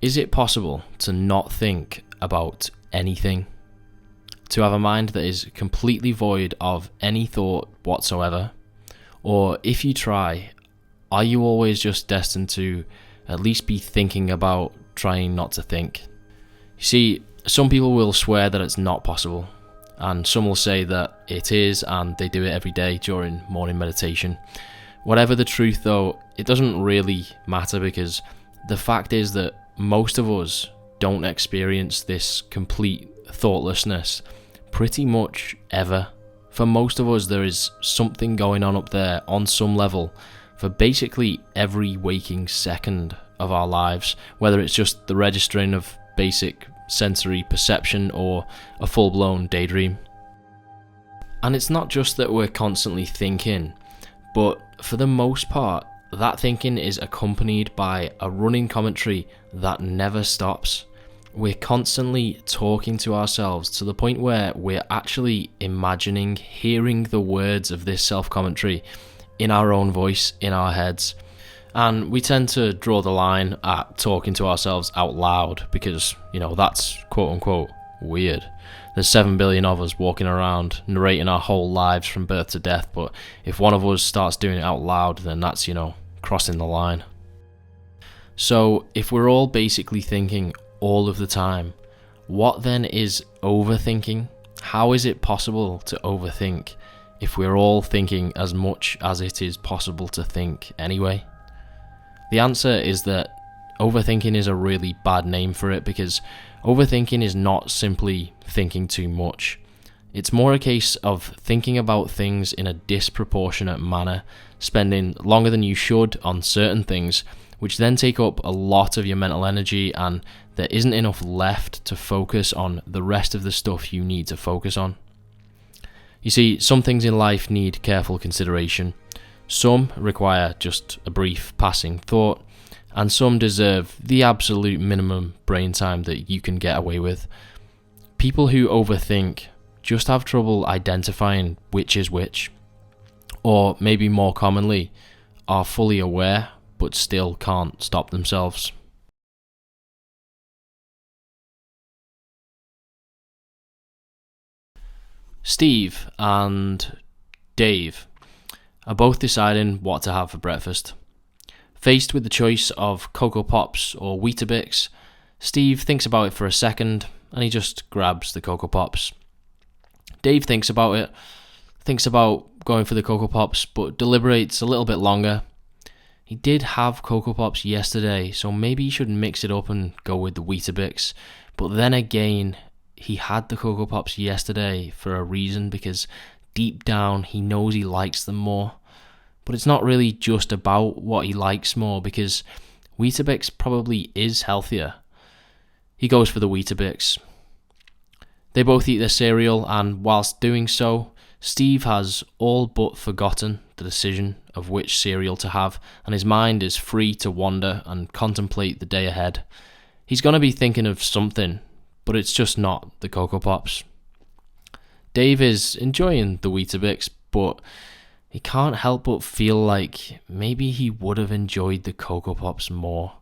Is it possible to not think about anything? To have a mind that is completely void of any thought whatsoever? Or if you try, are you always just destined to at least be thinking about trying not to think? You see, some people will swear that it's not possible, and some will say that it is, and they do it every day during morning meditation. Whatever the truth though, it doesn't really matter, because the fact is that most of us don't experience this complete thoughtlessness pretty much ever. For most of us, there is something going on up there on some level for basically every waking second of our lives, whether it's just the registering of basic sensory perception or a full-blown daydream. And it's not just that we're constantly thinking, but for the most part, that thinking is accompanied by a running commentary that never stops. We're constantly talking to ourselves to the point where we're actually imagining hearing the words of this self-commentary in our own voice, in our heads. And we tend to draw the line at talking to ourselves out loud because, that's quote-unquote weird. There's 7 billion of us walking around narrating our whole lives from birth to death, but if one of us starts doing it out loud, then that's, crossing the line. So if we're all basically thinking all of the time, what then is overthinking? How is it possible to overthink if we're all thinking as much as it is possible to think anyway? The answer is that overthinking is a really bad name for it, because overthinking is not simply thinking too much. It's more a case of thinking about things in a disproportionate manner, spending longer than you should on certain things, which then take up a lot of your mental energy, and there isn't enough left to focus on the rest of the stuff you need to focus on. You see, some things in life need careful consideration. Some require just a brief passing thought, and some deserve the absolute minimum brain time that you can get away with. People who overthink just have trouble identifying which is which, or maybe more commonly, are fully aware but still can't stop themselves. Steve and Dave are both deciding what to have for breakfast. Faced with the choice of Cocoa Pops or Weetabix, Steve thinks about it for a second and he just grabs the Cocoa Pops. Dave thinks about it, thinks about going for the Cocoa Pops, but deliberates a little bit longer. He did have Cocoa Pops yesterday, so maybe he should mix it up and go with the Weetabix. But then again, he had the Cocoa Pops yesterday for a reason, because deep down he knows he likes them more. But it's not really just about what he likes more, because Weetabix probably is healthier. He goes for the Weetabix. They both eat their cereal, and whilst doing so, Steve has all but forgotten the decision of which cereal to have, and his mind is free to wander and contemplate the day ahead. He's going to be thinking of something, but it's just not the Cocoa Pops. Dave is enjoying the Weetabix, but he can't help but feel like maybe he would have enjoyed the Cocoa Pops more.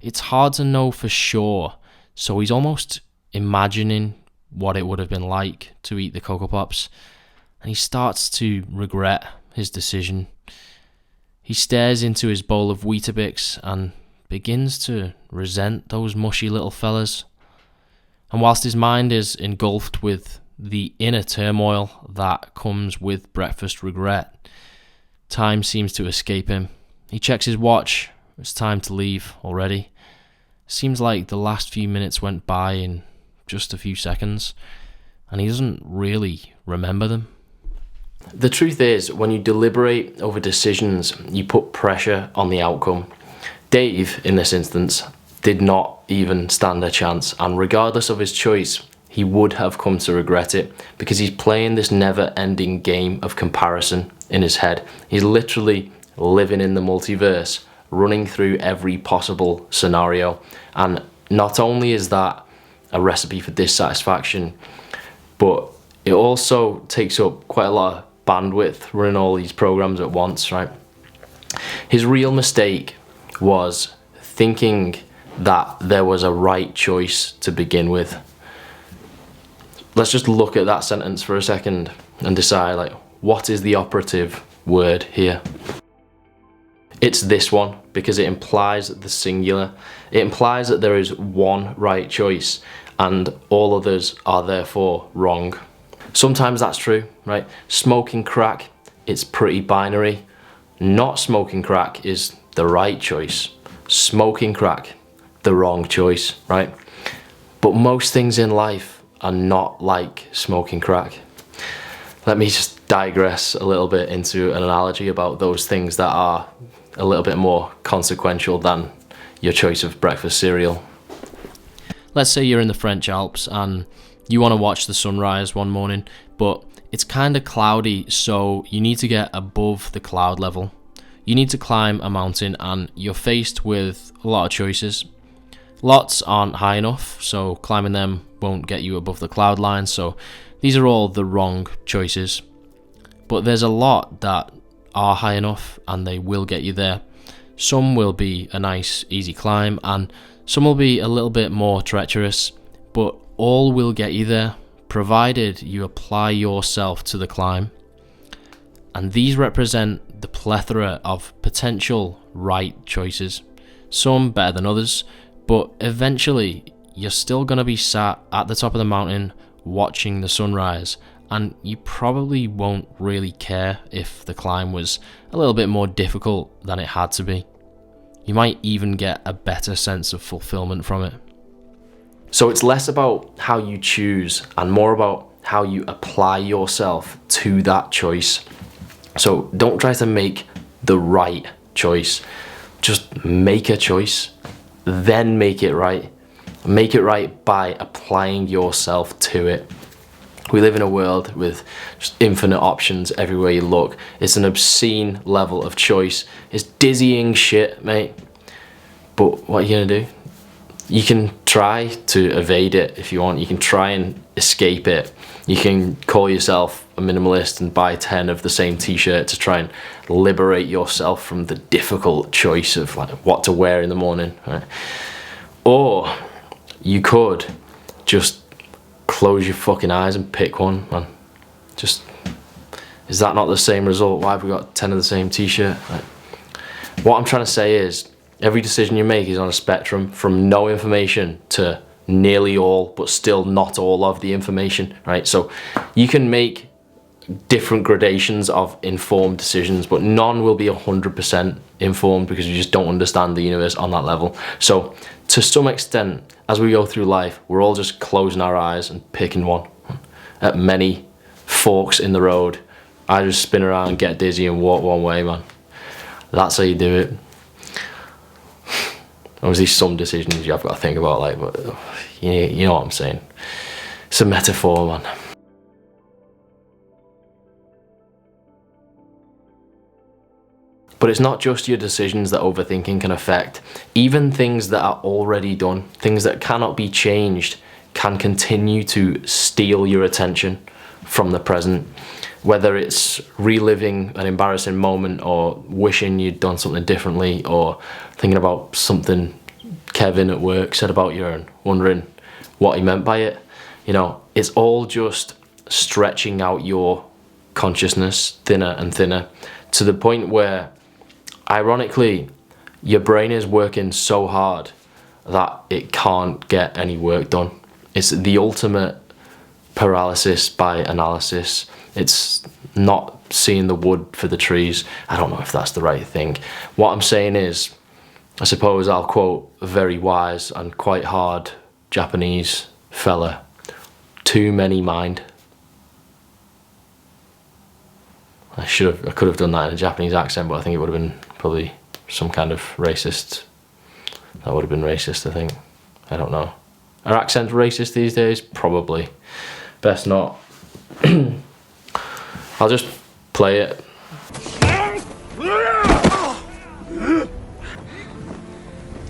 It's hard to know for sure, so he's almost imagining what it would have been like to eat the Cocoa Pops, and he starts to regret his decision. He stares into his bowl of Weetabix and begins to resent those mushy little fellas. And whilst his mind is engulfed with the inner turmoil that comes with breakfast regret, time seems to escape him. He checks his watch. It's time to leave already. Seems like the last few minutes went by in just a few seconds, and he doesn't really remember them. The truth is, when you deliberate over decisions, you put pressure on the outcome. Dave, in this instance, did not even stand a chance, and regardless of his choice, he would have come to regret it, because he's playing this never-ending game of comparison in his head. He's literally living in the multiverse, running through every possible scenario, and not only is that a recipe for dissatisfaction, but it also takes up quite a lot of bandwidth running all these programs at once, right? His real mistake was thinking that there was a right choice to begin with. Let's just look at that sentence for a second and decide, like, what is the operative word here? It's this one, because it implies the singular. It implies that there is one right choice and all others are therefore wrong. Sometimes that's true, right? Smoking crack, it's pretty binary. Not smoking crack is the right choice. Smoking crack, the wrong choice, right? But most things in life are not like smoking crack. Let me just digress a little bit into an analogy about those things that are a little bit more consequential than your choice of breakfast cereal. Let's say you're in the French Alps and you want to watch the sunrise one morning, but it's kind of cloudy, so you need to get above the cloud level. You need to climb a mountain and you're faced with a lot of choices. Lots aren't high enough, so climbing them won't get you above the cloud line, so these are all the wrong choices. But there's a lot that are high enough and they will get you there. Some will be a nice easy climb and some will be a little bit more treacherous, but all will get you there, provided you apply yourself to the climb. And these represent the plethora of potential right choices, some better than others, but eventually you're still going to be sat at the top of the mountain watching the sunrise, and you probably won't really care if the climb was a little bit more difficult than it had to be. You might even get a better sense of fulfillment from it. So it's less about how you choose and more about how you apply yourself to that choice. So don't try to make the right choice. Just make a choice, then make it right. Make it right by applying yourself to it. We live in a world with just infinite options everywhere you look. It's an obscene level of choice. It's dizzying shit, mate. But what are you gonna do? You can try to evade it if you want. You can try and escape it. You can call yourself a minimalist and buy 10 of the same t-shirt to try and liberate yourself from the difficult choice of like what to wear in the morning, right? Or you could just close your fucking eyes and pick one, man. Just, is that not the same result? Why have we got 10 of the same t-shirt? Like, what I'm trying to say is, every decision you make is on a spectrum from no information to nearly all, but still not all of the information, right? So you can make different gradations of informed decisions, but none will be 100% informed because you just don't understand the universe on that level. So to some extent, as we go through life, we're all just closing our eyes and picking one. At many forks in the road, I just spin around, get dizzy and walk one way, man. That's how you do it. Obviously some decisions you have got to think about, like, but you know what I'm saying. It's a metaphor, man. But it's not just your decisions that overthinking can affect. Even things that are already done, things that cannot be changed, can continue to steal your attention from the present. Whether it's reliving an embarrassing moment or wishing you'd done something differently or thinking about something Kevin at work said about you and wondering what he meant by it. You know, it's all just stretching out your consciousness thinner and thinner to the point where, ironically, your brain is working so hard that it can't get any work done. It's the ultimate paralysis by analysis. It's not seeing the wood for the trees. I don't know if that's the right thing. What I'm saying is, I suppose I'll quote a very wise and quite hard Japanese fella, too many mind. I could have done that in a Japanese accent, but I think it would have been probably some kind of racist. That would have been racist, I think. I don't know. Are accents racist these days? Probably. Best not. I'll just play it.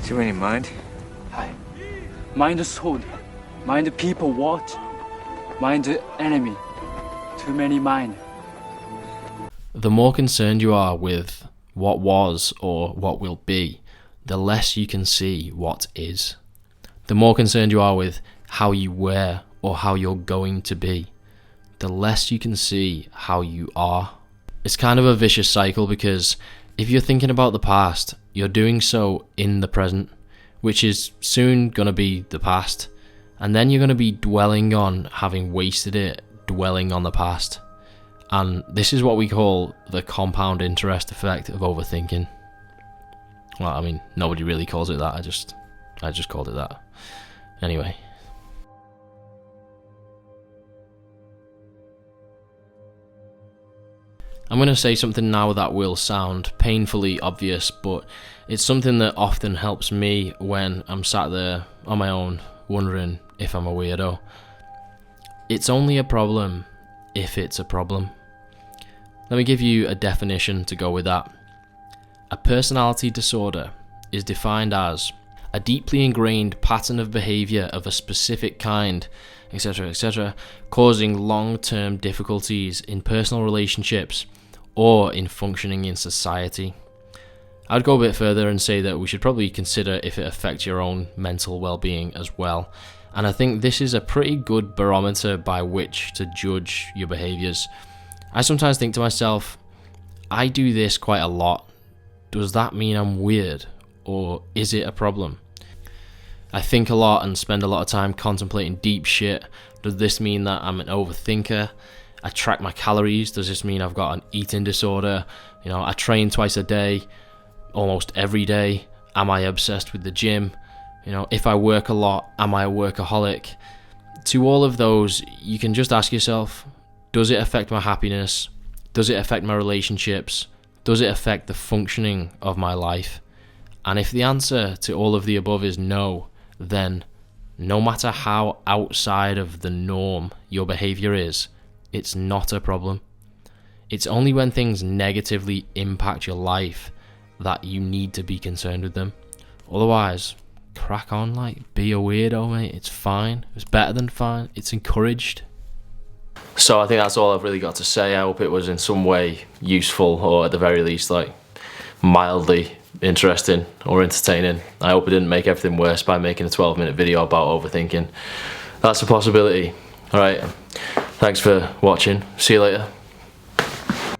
Too many mind? Hi. Mind the sword. Mind the people watch. Mind the enemy. Too many mind. The more concerned you are with what was or what will be, the less you can see what is. The more concerned you are with how you were or how you're going to be, the less you can see how you are. It's kind of a vicious cycle, because if you're thinking about the past, you're doing so in the present, which is soon going to be the past, and then you're going to be dwelling on having wasted it, dwelling on the past. And this is what we call the compound interest effect of overthinking. Well, I mean, nobody really calls it that, I just called it that. Anyway. I'm going to say something now that will sound painfully obvious, but it's something that often helps me when I'm sat there on my own wondering if I'm a weirdo. It's only a problem if it's a problem. Let me give you a definition to go with that. A personality disorder is defined as a deeply ingrained pattern of behavior of a specific kind, etc., causing long-term difficulties in personal relationships or in functioning in society. I'd go a bit further and say that we should probably consider if it affects your own mental well-being as well. And I think this is a pretty good barometer by which to judge your behaviors. I sometimes think to myself, I do this quite a lot. Does that mean I'm weird? Or is it a problem? I think a lot and spend a lot of time contemplating deep shit. Does this mean that I'm an overthinker? I track my calories. Does this mean I've got an eating disorder? I train twice a day, almost every day. Am I obsessed with the gym? If I work a lot, am I a workaholic? To all of those, you can just ask yourself, does it affect my happiness? Does it affect my relationships? Does it affect the functioning of my life? And if the answer to all of the above is no, then no matter how outside of the norm your behavior is, it's not a problem. It's only when things negatively impact your life that you need to be concerned with them. Otherwise, crack on, be a weirdo, mate. It's fine. It's better than fine. It's encouraged. So I think that's all I've really got to say. I hope it was in some way useful, or at the very least, mildly interesting or entertaining. I hope I didn't make everything worse by making a 12-minute video about overthinking. That's a possibility. Alright, thanks for watching. See you later.